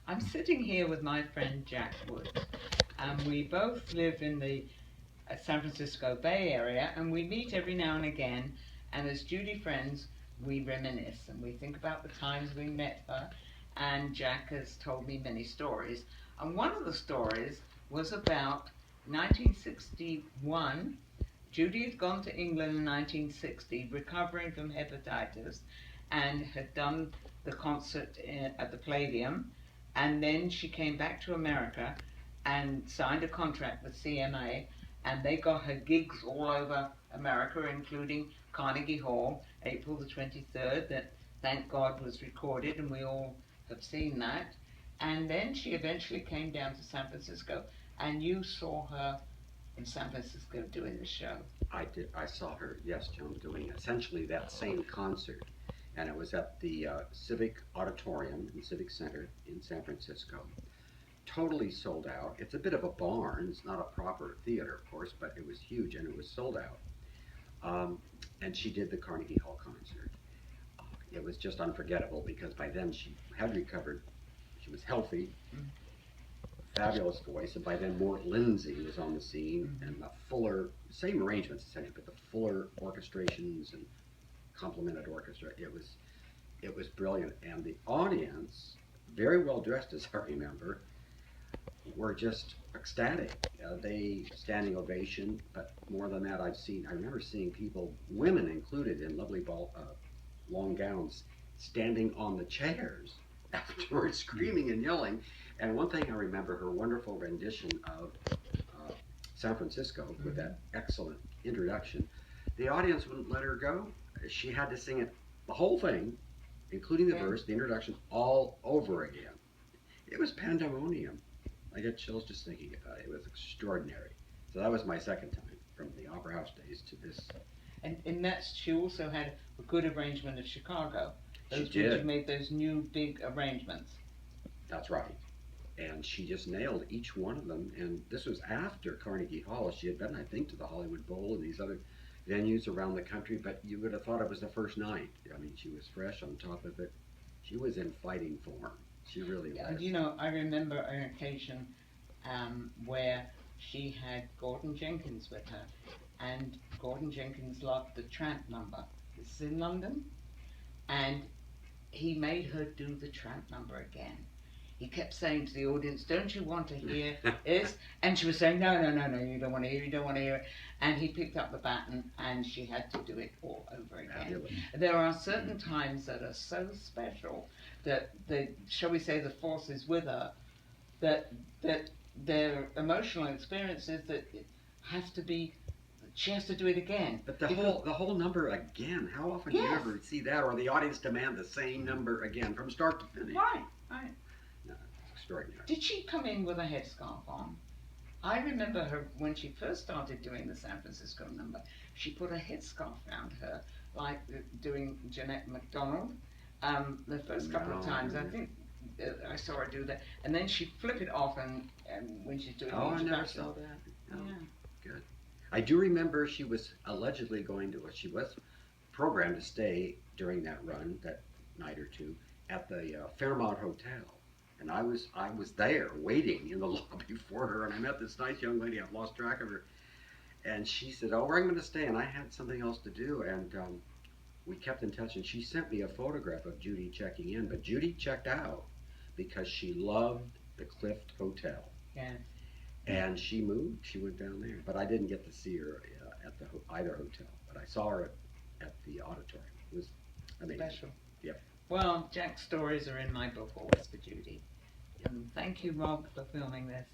I'm sitting here with my friend Jack Woods, and we both live in the San Francisco Bay Area, and we meet every now and again, and as Judy friends, we reminisce, and we think about the times we met her, and Jack has told me many stories, and one of the stories was about 1961. Judy had gone to England in 1960, recovering from hepatitis, and had done the concert at the Palladium, and then she came back to America and signed a contract with CMA, and they got her gigs all over America, including Carnegie Hall, April the 23rd, that thank God was recorded, and we all have seen that. And then she eventually came down to San Francisco, and you saw her in San Francisco doing the show. I did. I saw her, yes, Joan, doing essentially that same concert. And it was at the Civic Auditorium in Civic Center in San Francisco. Totally sold out. It's a bit of a barn. It's not a proper theater, of course, but it was huge and it was sold out. And she did the Carnegie Hall concert. It was just unforgettable because by then she had recovered. She was healthy, fabulous voice, and by then Mort Lindsay was on the scene, and the fuller, same arrangements essentially, but the fuller orchestrations and complemented orchestra. It was brilliant, and the audience, very well dressed as I remember, were just ecstatic. They standing ovation, but more than that, I remember seeing people, women included, in lovely long gowns, standing on the chairs afterwards, screaming and yelling. And one thing I remember, her wonderful rendition of San Francisco with that excellent introduction. The audience wouldn't let her go. She had to sing it, the whole thing, including the verse, the introduction, all over again. It was pandemonium. I get chills just thinking about it. It was extraordinary. So that was my second time, from the Opera House days to this. And that's, she also had a good arrangement of Chicago. She did. She made those new big arrangements. That's right. And she just nailed each one of them. And this was after Carnegie Hall. She had been, I think, to the Hollywood Bowl and these other venues around the country, but you would have thought it was the first night. I mean, she was fresh on top of it. She was in fighting form. She really was. You know, I remember an occasion where she had Gordon Jenkins with her, and Gordon Jenkins loved the Tramp number. This is in London, and he made her do the Tramp number again. He kept saying to the audience, "Don't you want to hear this?" And she was saying, "No, no, no, no, you don't want to hear it, you don't want to hear it." And he picked up the baton, and she had to do it all over again. There are certain times that are so special that shall we say, the force is with her, that their emotional experiences that it has to be. She has to do it again. But the whole number again. How often do you ever see that, or the audience demand the same number again from start to finish? Right, right. No, it's extraordinary. Did she come in with a headscarf on? I remember her when she first started doing the San Francisco number. She put a headscarf around her, like doing Jeanette MacDonald. The first couple of times, I think I saw her do that, and then she flip it off, and when she's doing the introduction. I never saw that. No. Yeah. Good. I do remember she was allegedly going to, she was programmed to stay during that run, that night or two, at the Fairmont Hotel. And I was there waiting in the lobby for her, and I met this nice young lady. I've lost track of her. And she said, "Oh, where am I going to stay?" And I had something else to do, and we kept in touch. And she sent me a photograph of Judy checking in, but Judy checked out because she loved the Clift Hotel. Yeah. And she moved. She went down there, but I didn't get to see her at either hotel. But I saw her at the auditorium. It was amazing. Special. Yep. Well, Jack's stories are in my book, Always for Judy. And thank you, Rob, for filming this.